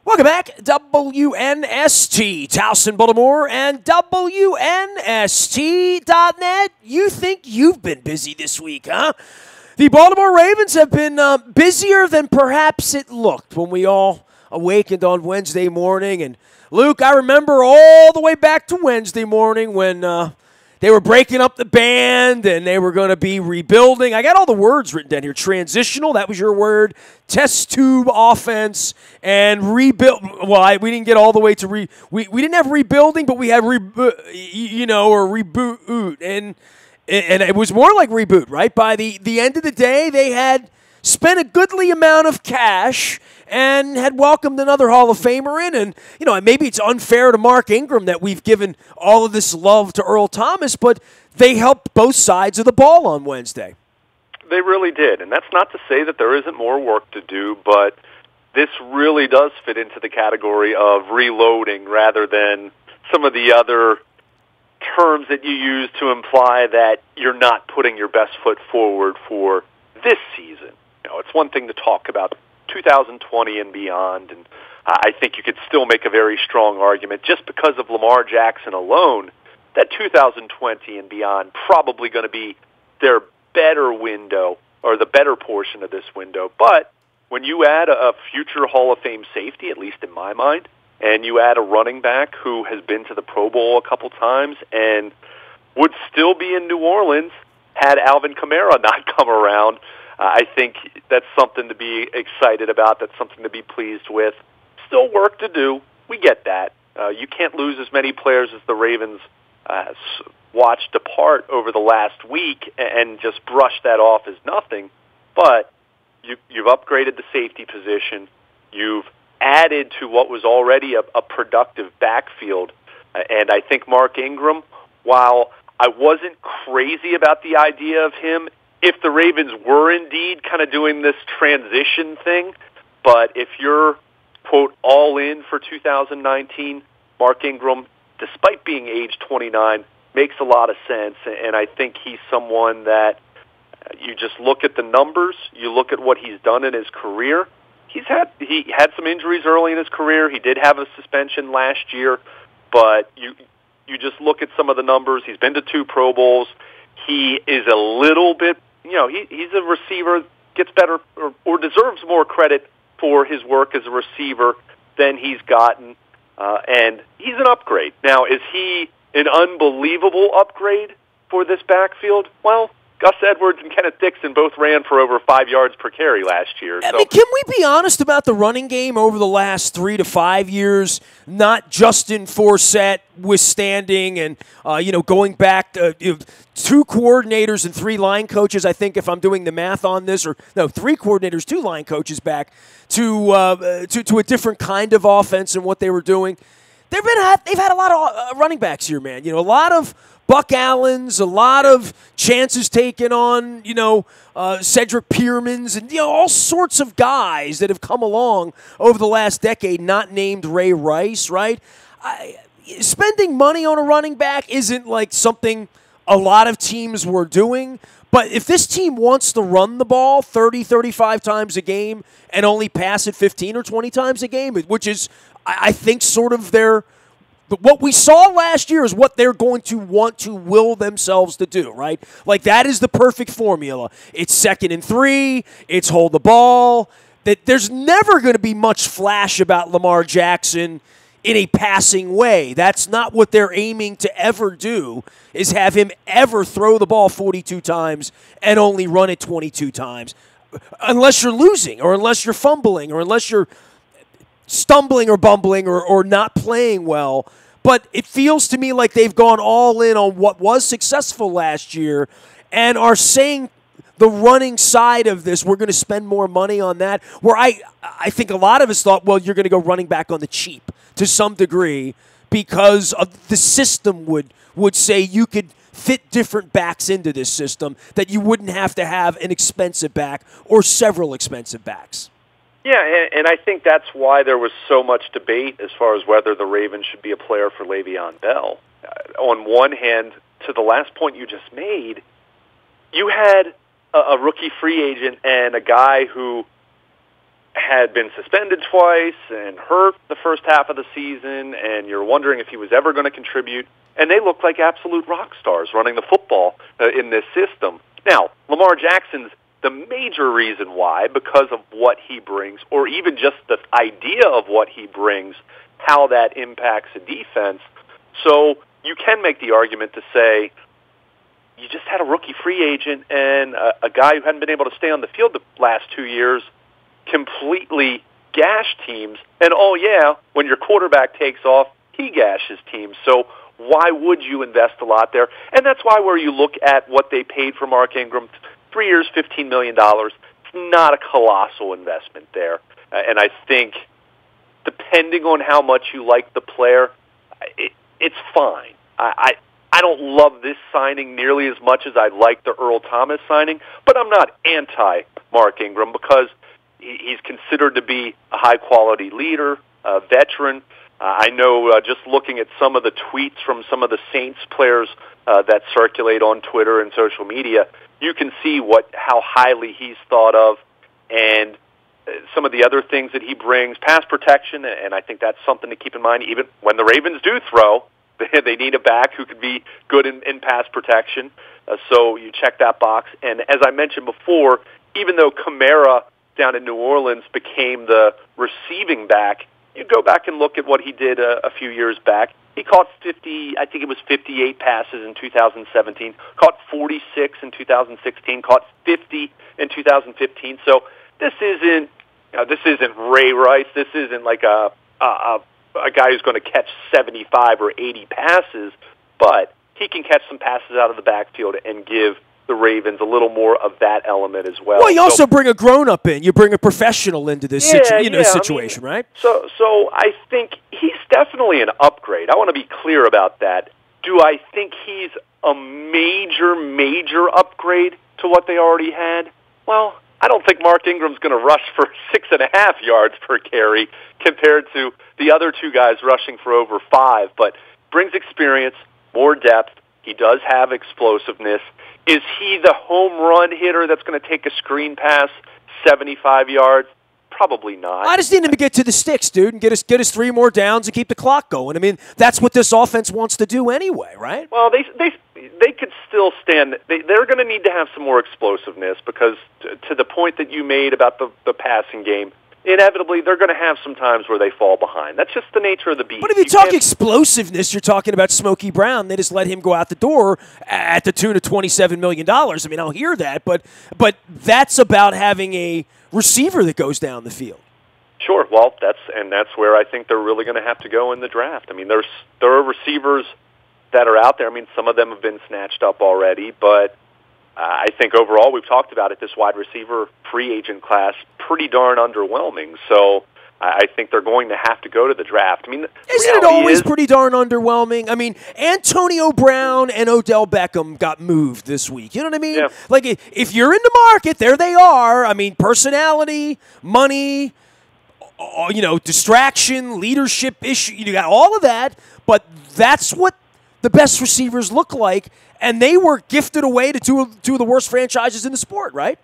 Welcome back, WNST, Towson, Baltimore, and WNST.net. You think you've been busy this week, huh? The Baltimore Ravens have been busier than perhaps it looked when we all awakened on Wednesday morning. And, Luke, I remember all the way back to Wednesday morning when they were breaking up the band and they were going to be rebuilding. I got all the words written down here. Transitional, that was your word. Test tube offense and rebuild. Well, we didn't get all the way to we didn't have rebuilding, but we had reboot. And it was more like reboot, right? By the end of the day, they had spent a goodly amount of cash and had welcomed another Hall of Famer in. And, maybe it's unfair to Mark Ingram that we've given all of this love to Earl Thomas, but they helped both sides of the ball on Wednesday. They really did. And that's not to say that there isn't more work to do, but this really does fit into the category of reloading rather than some of the other terms that you use to imply that you're not putting your best foot forward for this season. It's one thing to talk about 2020 and beyond, and I think you could still make a very strong argument just because of Lamar Jackson alone that 2020 and beyond probably going to be their better window or the better portion of this window. But when you add a future Hall of Fame safety, at least in my mind, and you add a running back who has been to the Pro Bowl a couple times and would still be in New Orleans had Alvin Kamara not come around, I think that's something to be excited about. That's something to be pleased with. Still work to do. We get that. You can't lose as many players as the Ravens watched depart over the last week and just brush that off as nothing. But you've upgraded the safety position. You've added to what was already a productive backfield. And I think Mark Ingram, while I wasn't crazy about the idea of him, if the Ravens were indeed kind of doing this transition thing, but if you're, quote, all in for 2019, Mark Ingram, despite being age 29, makes a lot of sense, and I think he's someone that you just look at the numbers, you look at what he's done in his career. He had some injuries early in his career. He did have a suspension last year, but you just look at some of the numbers. He's been to 2 Pro Bowls. He is a little bit, he's a receiver, gets better or deserves more credit for his work as a receiver than he's gotten, and he's an upgrade. Now, is he an unbelievable upgrade for this backfield? Well, Gus Edwards and Kenneth Dixon both ran for over 5 yards per carry last year. I mean, can we be honest about the running game over the last 3 to 5 years? Not Justin Forsett withstanding and, going back to 2 coordinators and 3 line coaches, I think, if I'm doing the math on this, 3 coordinators, 2 line coaches back to a different kind of offense and what they were doing. They've had a lot of running backs here, man. A lot of Buck Allens, a lot of chances taken on, Cedric Piermans, and, all sorts of guys that have come along over the last decade, not named Ray Rice, right? Spending money on a running back isn't like something a lot of teams were doing, but if this team wants to run the ball 30, 35 times a game and only pass it 15 or 20 times a game, which is, I think, sort of what we saw last year is what they're going to want to will themselves to do, right? Like, that is the perfect formula. It's 2nd and 3. It's hold the ball. There's never going to be much flash about Lamar Jackson in a passing way. That's not what they're aiming to ever do, is have him ever throw the ball 42 times and only run it 22 times. Unless you're losing or unless you're fumbling or unless you're stumbling or bumbling or not playing well. But it feels to me like they've gone all in on what was successful last year and are saying the running side of this, we're going to spend more money on that, where I think a lot of us thought, well, you're going to go running back on the cheap to some degree because of the system would say you could fit different backs into this system, that you wouldn't have to have an expensive back or several expensive backs. Yeah, and I think that's why there was so much debate as far as whether the Ravens should be a player for Le'Veon Bell. On one hand, to the last point you just made, you had a rookie free agent and a guy who had been suspended twice and hurt the first half of the season, and you're wondering if he was ever going to contribute. And they look like absolute rock stars running the football in this system. Now, Lamar Jackson's the major reason why, because of what he brings, or even just the idea of what he brings, how that impacts a defense. So you can make the argument to say, you just had a rookie free agent and a guy who hadn't been able to stay on the field the last 2 years completely gash teams. And, oh, yeah, when your quarterback takes off, he gashes teams. So why would you invest a lot there? And that's why where you look at what they paid for Mark Ingram, 3 years, $15 million, it's not a colossal investment there. And I think depending on how much you like the player, it's fine. I don't love this signing nearly as much as I like the Earl Thomas signing, but I'm not anti-Mark Ingram because he's considered to be a high-quality leader, a veteran. I know just looking at some of the tweets from some of the Saints players that circulate on Twitter and social media, you can see how highly he's thought of and some of the other things that he brings, pass protection, and I think that's something to keep in mind. Even when the Ravens do throw, they need a back who could be good in pass protection. So you check that box. And as I mentioned before, even though Kamara down in New Orleans became the receiving back, you go back and look at what he did a few years back. He caught 58 passes in 2017, caught 46 in 2016, caught 50 in 2015. So this isn't Ray Rice. This isn't like a guy who's going to catch 75 or 80 passes, but he can catch some passes out of the backfield and give the Ravens a little more of that element as well. Well, you also bring a grown-up in. You bring a professional into this situation, right? So I think he's definitely an upgrade. I want to be clear about that. Do I think he's a major upgrade to what they already had? Well, I don't think Mark Ingram's going to rush for 6.5 yards per carry compared to the other two guys rushing for over 5, but brings experience, more depth. He does have explosiveness. Is he the home run hitter that's going to take a screen pass 75 yards? Probably not. I just need him to get to the sticks, dude, and get us 3 more downs and keep the clock going. I mean, that's what this offense wants to do anyway, right? Well, they could still stand. They're going to need to have some more explosiveness because to the point that you made about the passing game, inevitably they're going to have some times where they fall behind. That's just the nature of the beast. But if you talk explosiveness, you're talking about Smokey Brown. They just let him go out the door at the tune of $27 million. I mean, I'll hear that, but that's about having a receiver that goes down the field. Sure. Well, that's where I think they're really going to have to go in the draft. I mean, there are receivers that are out there. I mean, some of them have been snatched up already, but I think overall, we've talked about it, this wide receiver free agent class, pretty darn underwhelming. So I think they're going to have to go to the draft. I mean, isn't it always pretty darn underwhelming? I mean, Antonio Brown and Odell Beckham got moved this week. You know what I mean? Yeah. Like, if you're in the market, there they are. I mean, personality, money, distraction, leadership issue. You got all of that, but that's what the best receivers look like, and they were gifted away to two of the worst franchises in the sport, right?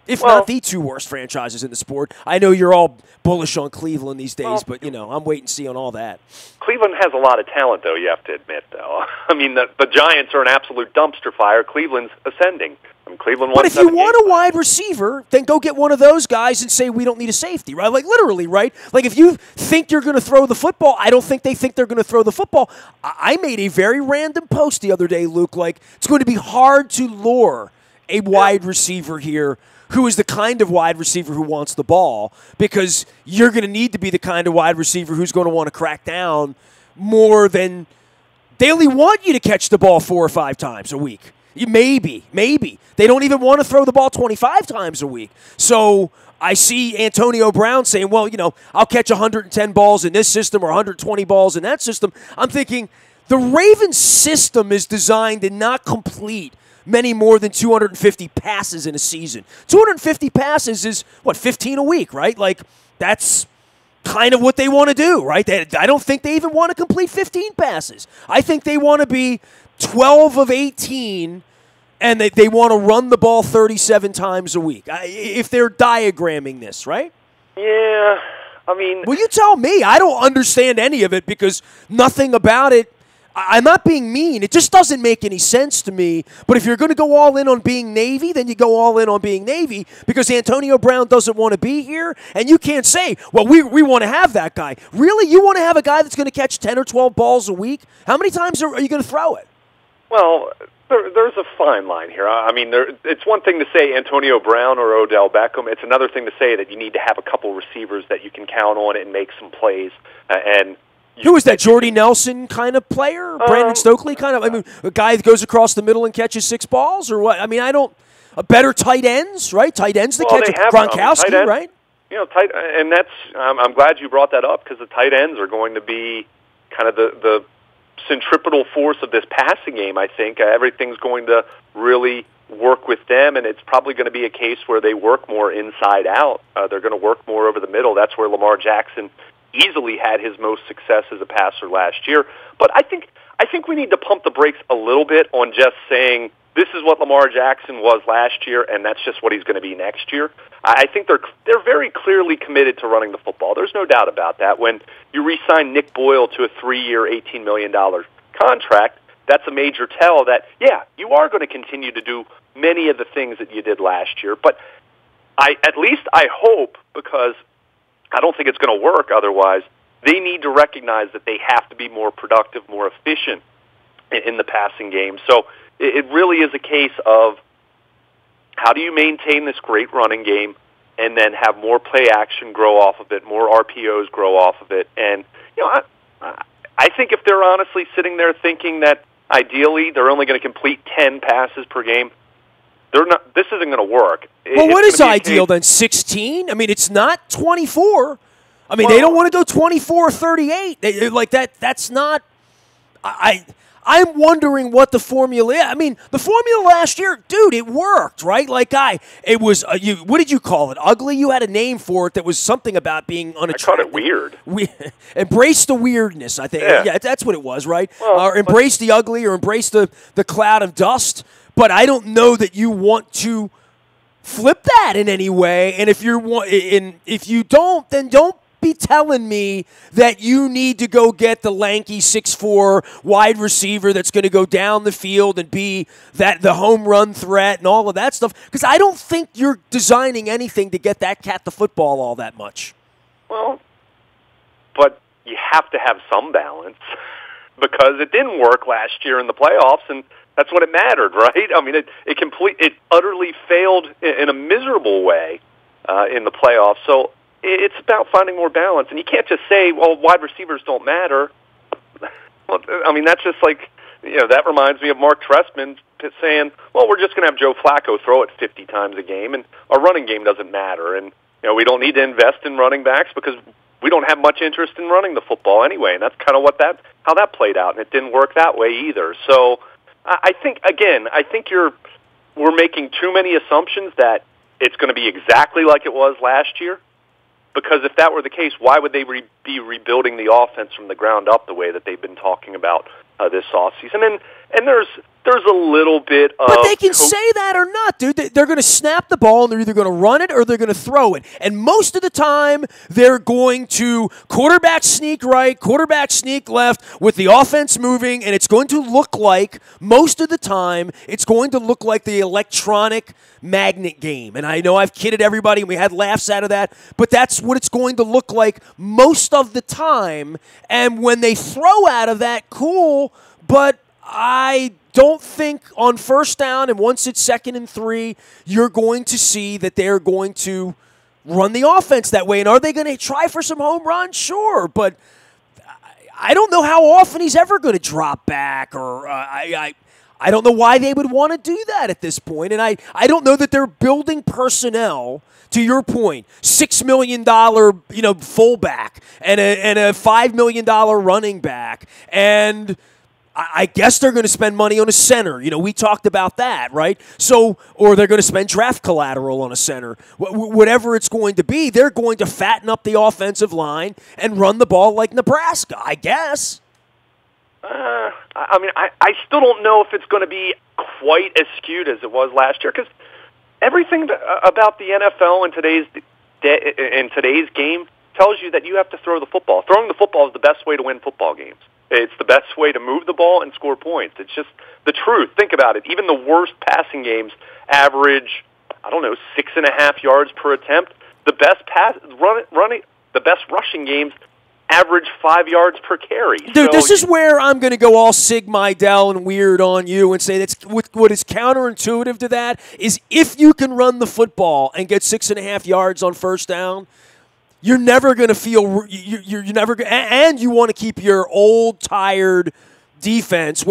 If not the 2 worst franchises in the sport. I know you're all bullish on Cleveland these days, but, I'm waiting to see on all that. Cleveland has a lot of talent, though, you have to admit, though. I mean, the Giants are an absolute dumpster fire. Cleveland's ascending. I mean, Cleveland won. But if you want a wide receiver, then go get one of those guys and say we don't need a safety, right? Like, literally, right? Like, if you think you're going to throw the football, I don't think they think they're going to throw the football. I made a very random post the other day, Luke, like, it's going to be hard to lure a wide receiver here who is the kind of wide receiver who wants the ball, because you're going to need to be the kind of wide receiver who's going to want to crack down more than they only want you to catch the ball 4 or 5 times a week. Maybe. They don't even want to throw the ball 25 times a week. So I see Antonio Brown saying, well, I'll catch 110 balls in this system or 120 balls in that system. I'm thinking the Ravens system is designed to not complete many more than 250 passes in a season. 250 passes is, 15 a week, right? Like, that's kind of what they want to do, right? I don't think they even want to complete 15 passes. I think they want to be 12 of 18, and they want to run the ball 37 times a week, if they're diagramming this, right? Yeah, I mean... Well, you tell me. I don't understand any of it because nothing about it. I'm not being mean. It just doesn't make any sense to me. But if you're going to go all in on being Navy, then you go all in on being Navy because Antonio Brown doesn't want to be here. And you can't say, well, we want to have that guy. Really? You want to have a guy that's going to catch 10 or 12 balls a week? How many times are you going to throw it? Well, there's a fine line here. I mean, it's one thing to say Antonio Brown or Odell Beckham. It's another thing to say that you need to have a couple receivers that you can count on and make some plays. Who is that, Jordy Nelson kind of player? Brandon Stokely kind of? I mean, a guy that goes across the middle and catches 6 balls or what? I mean, better tight ends, right? Tight ends that catch Gronkowski, right? You know, and that's, I'm glad you brought that up because the tight ends are going to be kind of the centripetal force of this passing game, I think. Everything's going to really work with them, and it's probably going to be a case where they work more inside out. They're going to work more over the middle. That's where Lamar Jackson easily had his most success as a passer last year. But I think we need to pump the brakes a little bit on just saying this is what Lamar Jackson was last year, and that's just what he's going to be next year. I think they're very clearly committed to running the football. There's no doubt about that. When you re-sign Nick Boyle to a 3-year, $18 million contract, that's a major tell that, yeah, you are going to continue to do many of the things that you did last year. But at least I hope, because I don't think it's going to work otherwise, they need to recognize that they have to be more productive, more efficient in the passing game. So it really is a case of how do you maintain this great running game and then have more play action grow off of it, more RPOs grow off of it. And, you know, I think if they're honestly sitting there thinking that ideally they're only going to complete 10 passes per game, this isn't going to work. Well, what is ideal then? 16? I mean, it's not 24. I mean, they don't want to go 24 or 38. Like that. That's not. I'm wondering what the formula is. I mean, the formula last year, dude, it worked, right? Like, it was, what did you call it? Ugly? You had a name for it that was something about being unattractive. I called it weird. Embrace the weirdness, I think. Yeah, that's what it was, right? Well, or embrace the ugly or embrace the cloud of dust. But I don't know that you want to flip that in any way. And if you don't, then don't be telling me that you need to go get the lanky 6'4" wide receiver that's going to go down the field and be the home run threat and all of that stuff. Because I don't think you're designing anything to get that cat the football all that much. Well, but you have to have some balance because it didn't work last year in the playoffs, and that's what it mattered, right? I mean, it utterly failed in a miserable way in the playoffs. So it's about finding more balance, and you can't just say, "Well, wide receivers don't matter." Well, I mean, that's just like, that reminds me of Mark Trestman saying, "Well, we're just going to have Joe Flacco throw it 50 times a game, and our running game doesn't matter, and we don't need to invest in running backs because we don't have much interest in running the football anyway." And that's kind of how that played out, and it didn't work that way either. So I think we're making too many assumptions that it's going to be exactly like it was last year. Because if that were the case, why would they be rebuilding the offense from the ground up the way that they've been talking about this offseason? And there's a little bit of... But they can say that or not, dude. They're going to snap the ball, and they're either going to run it or they're going to throw it. And most of the time, they're going to quarterback sneak right, quarterback sneak left with the offense moving, and it's going to look like, most of the time, it's going to look like the electronic magnet game. And I know I've kidded everybody, and we had laughs out of that, but that's what it's going to look like most of the time. And when they throw out of that, cool, but I don't think on first down and once it's 2nd and 3, you're going to see that they're going to run the offense that way. And are they going to try for some home runs? Sure, but I don't know how often he's ever going to drop back, or I don't know why they would want to do that at this point. And I don't know that they're building personnel, to your point, $6 million fullback and a $5 million running back, and I guess they're going to spend money on a center. We talked about that, right? So, or they're going to spend draft collateral on a center. Whatever it's going to be, they're going to fatten up the offensive line and run the ball like Nebraska, I guess. I mean, I still don't know if it's going to be quite as skewed as it was last year, because everything about the NFL in today's in today's game tells you that you have to throw the football. Throwing the football is the best way to win football games. It's the best way to move the ball and score points. It's just the truth. Think about it. Even the worst passing games average, 6.5 yards per attempt. The best the best rushing games average 5 yards per carry. Dude, so this is where I'm going to go all Sig Meidel and weird on you and say that's what is counterintuitive to that is if you can run the football and get 6.5 yards on first down, you're never going to feel you're never and you want to keep your old tired defense,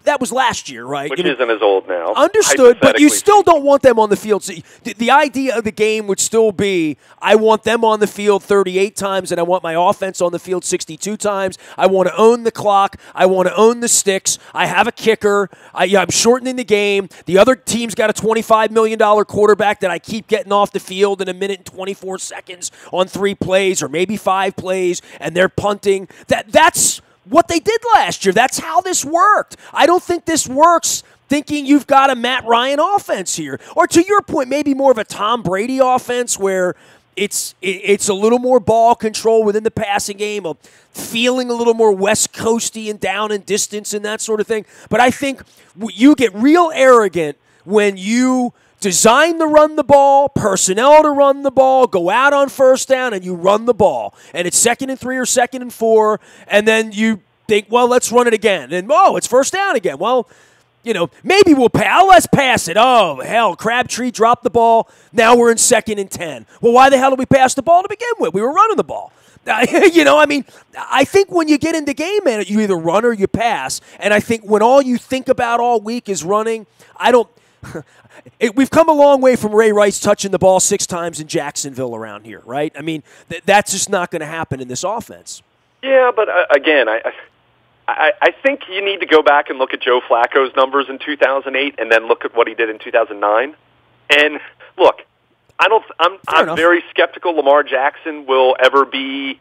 that was last year, right? Which isn't as old now. Understood, but you still don't want them on the field. So the idea of the game would still be, I want them on the field 38 times, and I want my offense on the field 62 times. I want to own the clock. I want to own the sticks. I have a kicker. I'm shortening the game. The other team's got a $25 million quarterback that I keep getting off the field in a minute and 24 seconds on 3 plays or maybe 5 plays, and they're punting. That's what they did last year. That's how this worked. I don't think this works thinking you've got a Matt Ryan offense here. Or to your point, maybe more of a Tom Brady offense where it's a little more ball control within the passing game, of feeling a little more West Coasty and down and distance and that sort of thing. But I think you get real arrogant when you design to run the ball, personnel to run the ball, go out on first down, and you run the ball. And it's 2nd and 3 or 2nd and 4, and then you think, well, let's run it again. And, it's first down again. Well, maybe we'll pass. Let's pass it. Oh, hell, Crabtree dropped the ball. Now we're in 2nd and 10. Well, why the hell did we pass the ball to begin with? We were running the ball. I think when you get into game, man, you either run or you pass. And I think when all you think about all week is running, we've come a long way from Ray Rice touching the ball 6 times in Jacksonville around here, right? I mean, that's just not going to happen in this offense. Yeah, but again, I think you need to go back and look at Joe Flacco's numbers in 2008 and then look at what he did in 2009. And look, I'm very skeptical Lamar Jackson will ever be,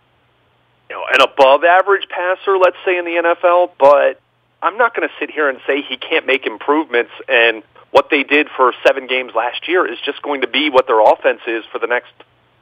an above-average passer, let's say, in the NFL, but I'm not going to sit here and say he can't make improvements, and what they did for 7 games last year is just going to be what their offense is for the next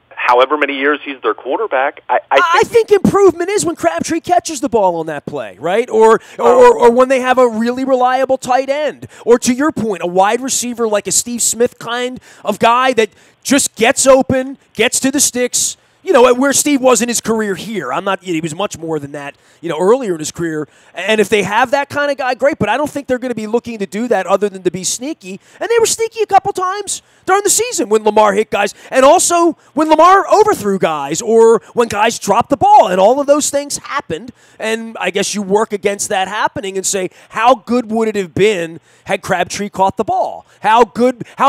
however many years he's their quarterback. I think improvement is when Crabtree catches the ball on that play, right? Or when they have a really reliable tight end. Or to your point, a wide receiver like a Steve Smith kind of guy that just gets open, gets to the sticks, where Steve was in his career here. He was much more than that, earlier in his career. And if they have that kind of guy, great. But I don't think they're going to be looking to do that other than to be sneaky. And they were sneaky a couple times during the season when Lamar hit guys. And also when Lamar overthrew guys or when guys dropped the ball. And all of those things happened. And I guess you work against that happening and say, how good would it have been had Crabtree caught the ball? How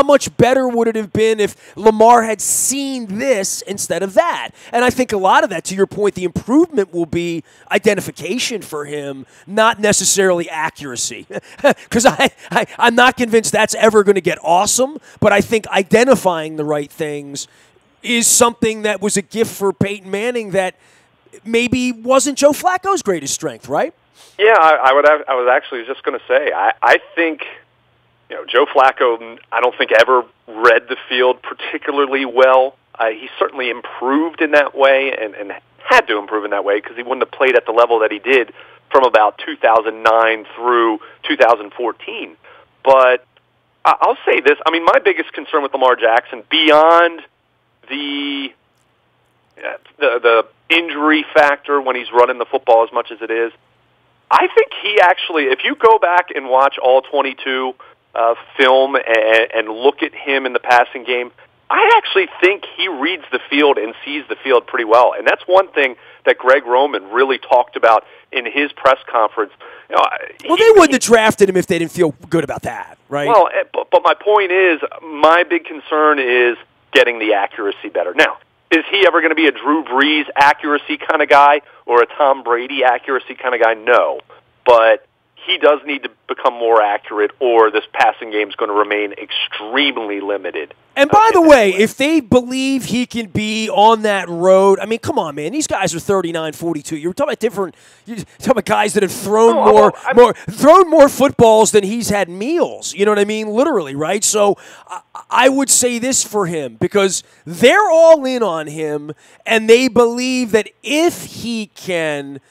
much better would it have been if Lamar had seen this instead of that? And I think a lot of that, to your point, the improvement will be identification for him, not necessarily accuracy. Because I'm not convinced that's ever going to get awesome, but I think identifying the right things is something that was a gift for Peyton Manning that maybe wasn't Joe Flacco's greatest strength, right? Yeah, I was actually just going to say, I think Joe Flacco, I don't think ever read the field particularly well. He certainly improved in that way and had to improve in that way because he wouldn't have played at the level that he did from about 2009 through 2014. But I'll say this. I mean, my biggest concern with Lamar Jackson, beyond the injury factor when he's running the football as much as it is, I think he actually, if you go back and watch all 22 film and look at him in the passing game, I actually think he reads the field and sees the field pretty well. And that's one thing that Greg Roman really talked about in his press conference. They wouldn't have drafted him if they didn't feel good about that, right? Well, but my point is, my big concern is getting the accuracy better. Now, is he ever going to be a Drew Brees accuracy kind of guy or a Tom Brady accuracy kind of guy? No. But he does need to become more accurate, or this passing game is going to remain extremely limited. And by the way, if they believe he can be on that road, I mean, come on, man. These guys are 39, 42. You're talking about guys that have thrown more footballs than he's had meals. You know what I mean? Literally, right? So I would say this for him, because they're all in on him, and they believe that if he can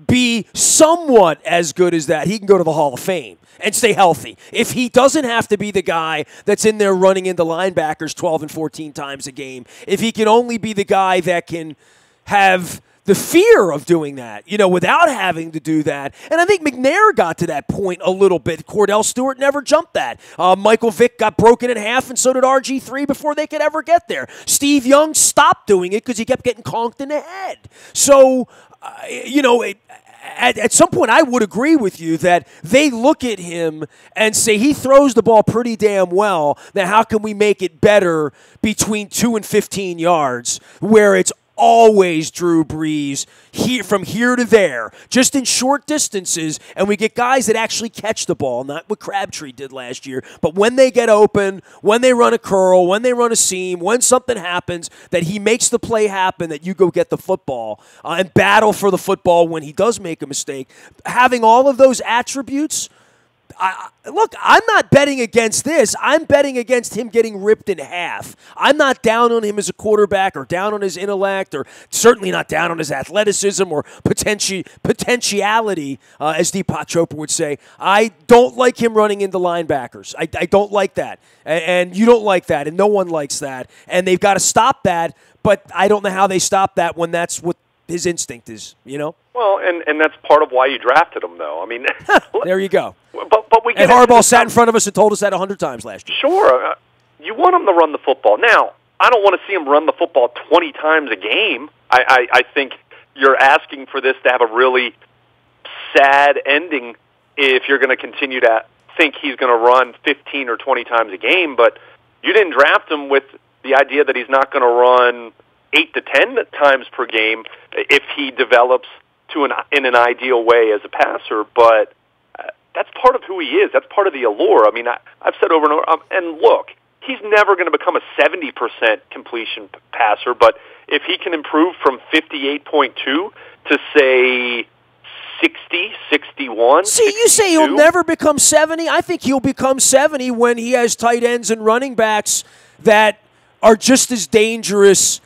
be somewhat as good as that, he can go to the Hall of Fame and stay healthy. If he doesn't have to be the guy that's in there running into linebackers 12 and 14 times a game, if he can only be the guy that can have the fear of doing that, without having to do that. And I think McNair got to that point a little bit. Cordell Stewart never jumped that. Michael Vick got broken in half, and so did RG3 before they could ever get there. Steve Young stopped doing it because he kept getting conked in the head. So, at some point, I would agree with you that they look at him and say he throws the ball pretty damn well. Now, how can we make it better between 2 and 15 yards, where it's always Drew Brees from here to there, just in short distances, and we get guys that actually catch the ball, not what Crabtree did last year, but when they get open, when they run a curl, when they run a seam, when something happens, that he makes the play happen, that you go get the football and battle for the football when he does make a mistake. Having all of those attributes, look, I'm not betting against this. I'm betting against him getting ripped in half. I'm not down on him as a quarterback or down on his intellect, or certainly not down on his athleticism or potentiality, as Deepak Chopra would say. I don't like him running into linebackers. I don't like that. And you don't like that, and no one likes that. And they've got to stop that, but I don't know how they stop that when that's what his instinct is, Well, and that's part of why you drafted him, though. I mean, there you go. But we get and Harbaugh sat in front of us and told us that 100 times last year. Sure, you want him to run the football. Now, I don't want to see him run the football 20 times a game. I think you're asking for this to have a really sad ending if you're going to continue to think he's going to run 15 or 20 times a game. But you didn't draft him with the idea that he's not going to run 8 to 10 times per game if he develops in an ideal way as a passer. But that's part of who he is. That's part of the allure. I mean, I've said over and over, and look, he's never going to become a 70% completion passer, but if he can improve from 58.2 to, say, 60, 61. See, you say he'll never become 70. I think he'll become 70 when he has tight ends and running backs that are just as dangerous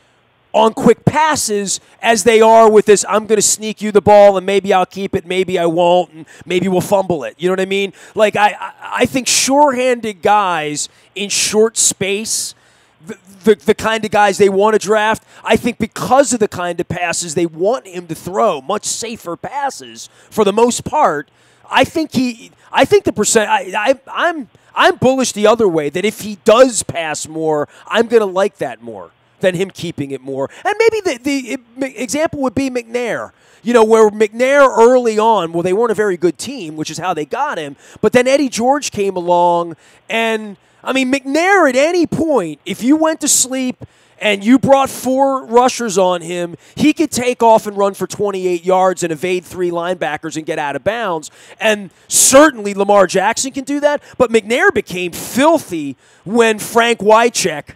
on quick passes as they are with this, I'm going to sneak you the ball and maybe I'll keep it, maybe I won't, and maybe we'll fumble it. You know what I mean? Like, I think sure-handed guys in short space, the kind of guys they want to draft, I think because of the kind of passes they want him to throw, much safer passes for the most part, I think the percent, I'm bullish the other way, that if he does pass more, I'm going to like that more than him keeping it more. And maybe the example would be McNair. Where McNair early on, well, they weren't a very good team, which is how they got him, but then Eddie George came along, and, I mean, McNair at any point, if you went to sleep and you brought 4 rushers on him, he could take off and run for 28 yards and evade 3 linebackers and get out of bounds. And certainly Lamar Jackson can do that, but McNair became filthy when Frank Wycheck,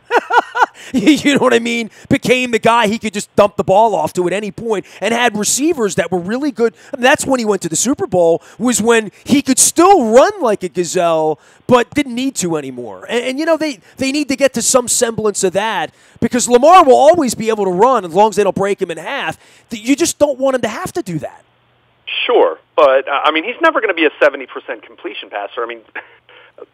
you know what I mean, became the guy he could just dump the ball off to at any point and had receivers that were really good. I mean, that's when he went to the Super Bowl, was when he could still run like a gazelle, but didn't need to anymore. And they need to get to some semblance of that, because Lamar will always be able to run as long as they don't break him in half. You just don't want him to have to do that. Sure, but, I mean, he's never going to be a 70% completion passer. I mean,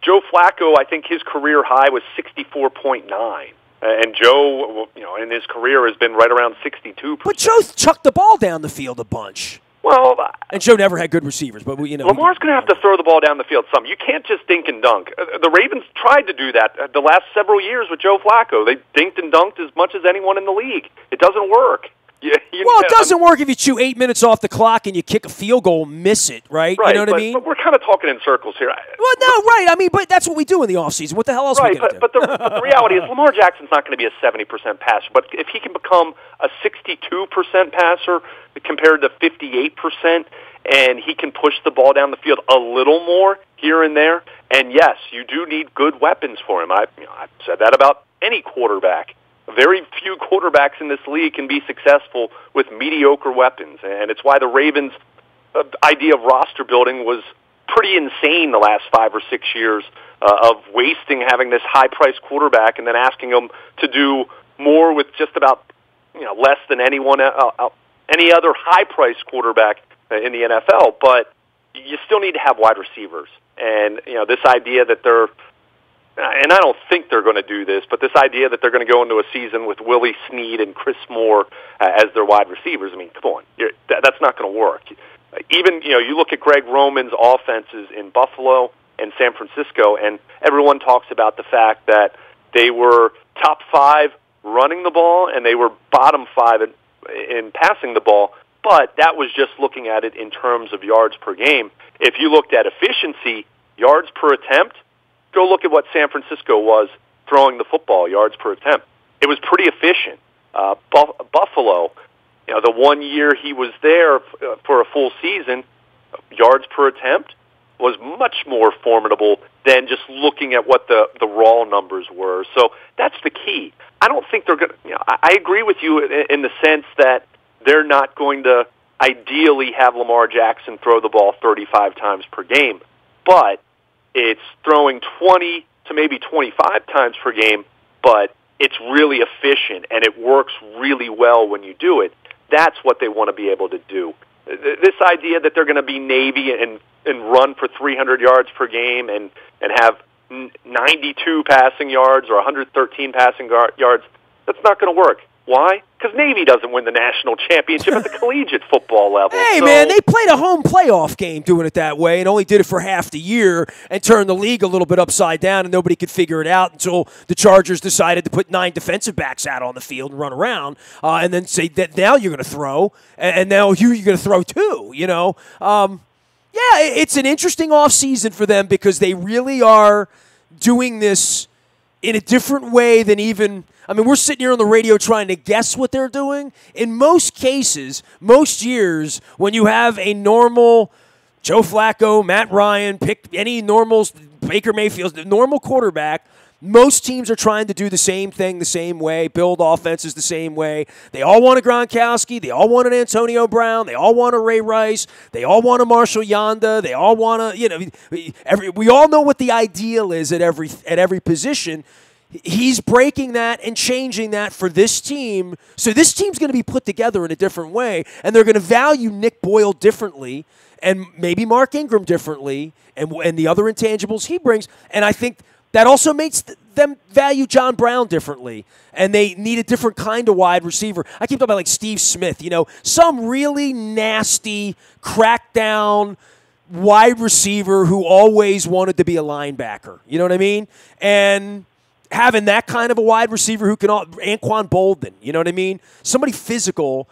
Joe Flacco, I think his career high was 64.9. And Joe, in his career has been right around 62%. But Joe chucked the ball down the field a bunch. Well, and Joe never had good receivers, but Lamar's going to have to throw the ball down the field some. You can't just dink and dunk. The Ravens tried to do that the last several years with Joe Flacco. They dinked and dunked as much as anyone in the league. It doesn't work. It doesn't work if you chew 8 minutes off the clock and you kick a field goal and miss it, right? You know what I mean? But we're kind of talking in circles here. Well, no, right. I mean, but that's what we do in the offseason. What the hell else are we going to do? But the reality is Lamar Jackson's not going to be a 70% passer. But if he can become a 62% passer compared to 58%, and he can push the ball down the field a little more here and there. And yes, you do need good weapons for him. I've said that about any quarterback. Very few quarterbacks in this league can be successful with mediocre weapons, and it's why the Ravens' idea of roster building was pretty insane the last 5 or 6 years of wasting having this high-priced quarterback and then asking him to do more with just about less than any other high-priced quarterback in the NFL. But you still need to have wide receivers, and this idea that they're and I don't think they're going to do this, but this idea that they're going to go into a season with Willie Snead and Chris Moore as their wide receivers, I mean, come on, that's not going to work. Even, you look at Greg Roman's offenses in Buffalo and San Francisco, and everyone talks about the fact that they were top 5 running the ball, and they were bottom 5 in passing the ball, but that was just looking at it in terms of yards per game. If you looked at efficiency, yards per attempt, go look at what San Francisco was throwing the football, yards per attempt. It was pretty efficient. Buffalo, the 1 year he was there for a full season, yards per attempt was much more formidable than just looking at what the raw numbers were. So that's the key. I don't think they're going to, I agree with you in the sense that they're not going to ideally have Lamar Jackson throw the ball 35 times per game, but it's throwing 20 to maybe 25 times per game, but it's really efficient, and it works really well when you do it. That's what they want to be able to do. This idea that they're going to be Navy and run for 300 yards per game and have 92 passing yards or 113 passing yards, that's not going to work. Why? Because Navy doesn't win the national championship at the collegiate football level. Hey, man, they played a home playoff game doing it that way and only did it for half the year and turned the league a little bit upside down, and nobody could figure it out until the Chargers decided to put 9 defensive backs out on the field and run around and then say that now you're going to throw, and now you're going to throw too, Yeah, it's an interesting offseason for them because they really are doing this in a different way than we're sitting here on the radio trying to guess what they're doing. In most cases, most years, when you have a normal Joe Flacco, Matt Ryan, pick any normal Baker Mayfield, normal quarterback, most teams are trying to do the same thing the same way, build offenses the same way. They all want a Gronkowski. They all want an Antonio Brown. They all want a Ray Rice. They all want a Marshall Yanda. They all want we all know what the ideal is at every position. He's breaking that and changing that for this team. So this team's going to be put together in a different way, and they're going to value Nick Boyle differently and maybe Mark Ingram differently and the other intangibles he brings. And I think that also makes them value John Brown differently, and they need a different kind of wide receiver. I keep talking about like Steve Smith, some really nasty, crackdown wide receiver who always wanted to be a linebacker. You know what I mean? And having that kind of a wide receiver who can, Anquan Bolden, you know what I mean? Somebody physical,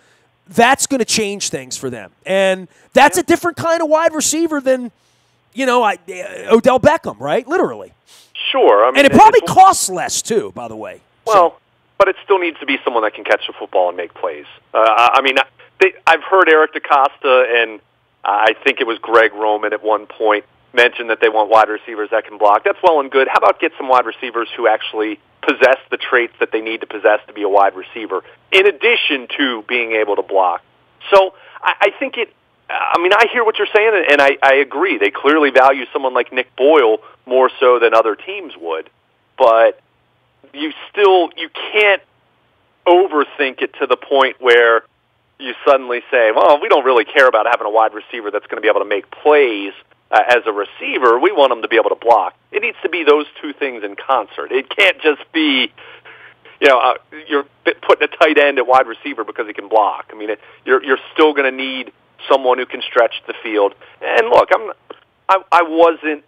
that's going to change things for them. And that's a different kind of wide receiver than, Odell Beckham, right? Literally. Sure. And it probably costs less, too, by the way. Well, but it still needs to be someone that can catch the football and make plays. I've heard Eric DeCosta and I think it was Greg Roman at one point mentioned that they want wide receivers that can block. That's well and good. How about get some wide receivers who actually possess the traits that they need to possess to be a wide receiver, in addition to being able to block? So I think I hear what you're saying, and I agree. They clearly value someone like Nick Boyle more so than other teams would, but you can't overthink it to the point where you suddenly say, well, we don't really care about having a wide receiver that's going to be able to make plays as a receiver. We want them to be able to block. It needs to be those two things in concert. It can't just be, you're putting a tight end at wide receiver because he can block. I mean, you're still going to need someone who can stretch the field. And look, I wasn't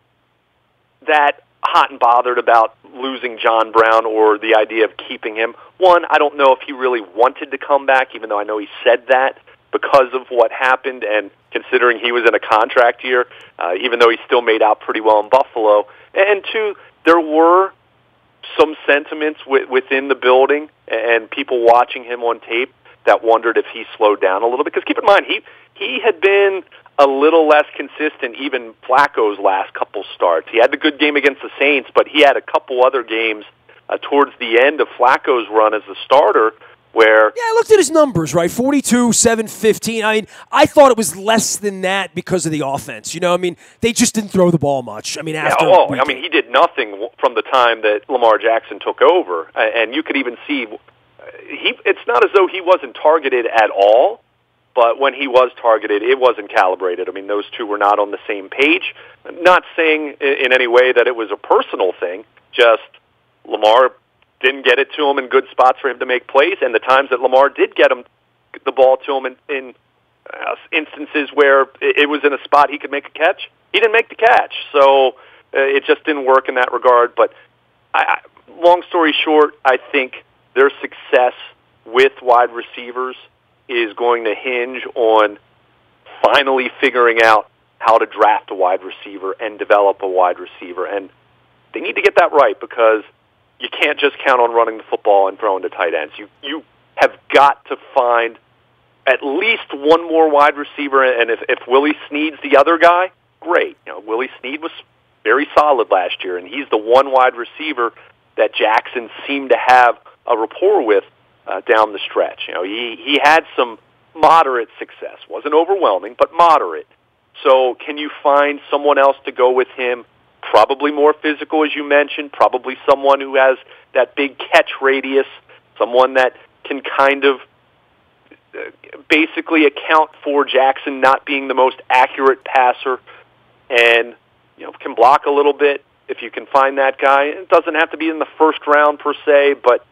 that hot and bothered about losing John Brown or the idea of keeping him. One, I don't know if he really wanted to come back, even though I know he said that because of what happened and considering he was in a contract year, even though he still made out pretty well in Buffalo. And two, there were some sentiments within the building and people watching him on tape that wondered if he slowed down a little bit. Because keep in mind, he had been a little less consistent, even Flacco's last couple starts. He had the good game against the Saints, but he had a couple other games towards the end of Flacco's run as the starter where... Yeah, I looked at his numbers, right? 42, 7, 15. I mean, I thought it was less than that because of the offense. You know, I mean, they just didn't throw the ball much. I mean, after... Yeah, I mean, he did nothing from the time that Lamar Jackson took over. And you could even see... It's not as though he wasn't targeted at all, but when he was targeted, it wasn't calibrated. I mean, those two were not on the same page. Not saying in any way that it was a personal thing, just Lamar didn't get it to him in good spots for him to make plays, and the times that Lamar did get him the ball to him in instances where it was in a spot he could make a catch, he didn't make the catch. So it just didn't work in that regard. But long story short, I think their success with wide receivers is going to hinge on finally figuring out how to draft a wide receiver and develop a wide receiver. And they need to get that right because you can't just count on running the football and throwing to tight ends. You have got to find at least one more wide receiver, and if Willie Snead's the other guy, great. You know, Willie Snead was very solid last year, and he's the one wide receiver that Jackson seemed to have a rapport with down the stretch. You know, he had some moderate success. Wasn't overwhelming, but moderate. So can you find someone else to go with him? Probably more physical, as you mentioned, probably someone who has that big catch radius, someone that can kind of basically account for Jackson not being the most accurate passer and, you know, can block a little bit. If you can find that guy, it doesn't have to be in the first round per se, but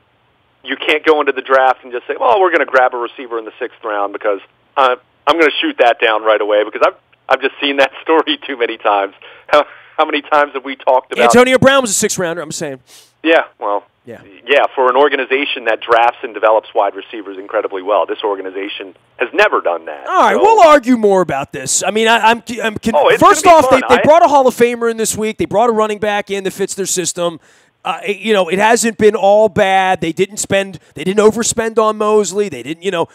you can't go into the draft and just say, well, we're going to grab a receiver in the 6th round because I'm going to shoot that down right away because I've just seen that story too many times. How many times have we talked about... Antonio Brown was a 6th rounder, I'm saying. Yeah, well, yeah, for an organization that drafts and develops wide receivers incredibly well, this organization has never done that. All right, we'll argue more about this. I mean, first off, they brought a Hall of Famer in this week. They brought a running back in that fits their system. You know, it hasn't been all bad. They didn't overspend on Mosley. They didn't,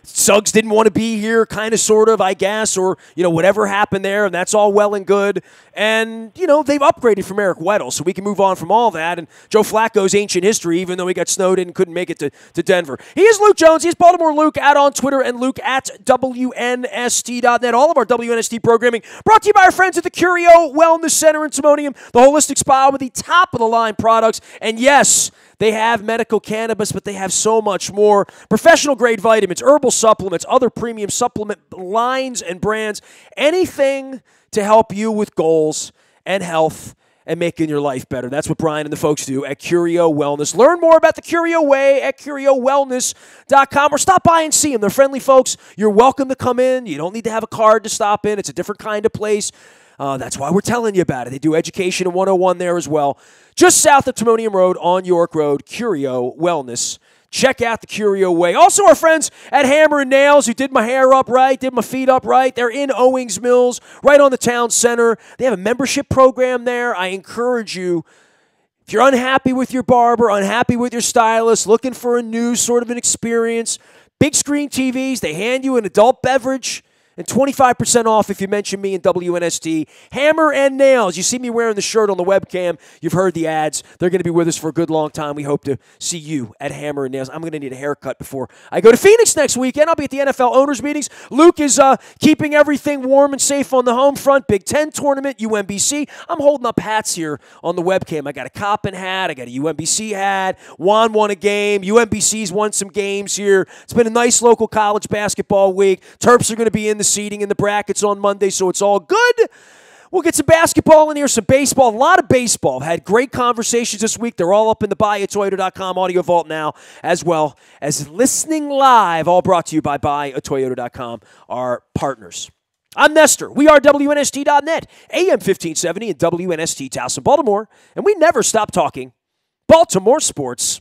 Suggs didn't want to be here, kind of, sort of, I guess, or, whatever happened there, and that's all well and good. And, they've upgraded from Eric Weddle, so we can move on from all that. And Joe Flacco's ancient history, even though he got snowed in and couldn't make it to Denver. He is Luke Jones. He's Baltimore Luke on Twitter and Luke at WNST.net. All of our WNST programming brought to you by our friends at the Curio Wellness Center in Timonium, the holistic spa with the top-of-the-line products. And yes, they have medical cannabis, but they have so much more. Professional-grade vitamins, herbal supplements, other premium supplement lines and brands. Anything to help you with goals and health and making your life better. That's what Brian and the folks do at Curio Wellness. Learn more about the Curio Way at CurioWellness.com or stop by and see them. They're friendly folks. You're welcome to come in. You don't need to have a card to stop in. It's a different kind of place. That's why we're telling you about it. They do education and 101 there as well. Just south of Timonium Road on York Road, Curio Wellness. Check out the Curio Way. Also, our friends at Hammer and Nails who did my hair up right, did my feet up right. They're in Owings Mills, right on the town center. They have a membership program there. I encourage you, if you're unhappy with your barber, unhappy with your stylist, looking for a new sort of an experience, big screen TVs, they hand you an adult beverage, and 25% off if you mention me in WNST. Hammer and Nails. You see me wearing the shirt on the webcam. You've heard the ads. They're going to be with us for a good long time. We hope to see you at Hammer and Nails. I'm going to need a haircut before I go to Phoenix next weekend. I'll be at the NFL owners' meetings. Luke is keeping everything warm and safe on the home front. Big Ten tournament, UMBC. I'm holding up hats here on the webcam. I got a Coppin hat. I got a UMBC hat. Juan won a game. UMBC's won some games here. It's been a nice local college basketball week. Terps are going to be in the seating in the brackets on Monday, so it's all good. We'll get some basketball in here, some baseball, a lot of baseball. Had great conversations this week. They're all up in the buyatoyota.com audio vault now, as well as listening live, all brought to you by buyatoyota.com, our partners. I'm Nestor. We are WNST.net, AM 1570 and WNST Towson, Baltimore, and we never stop talking Baltimore sports.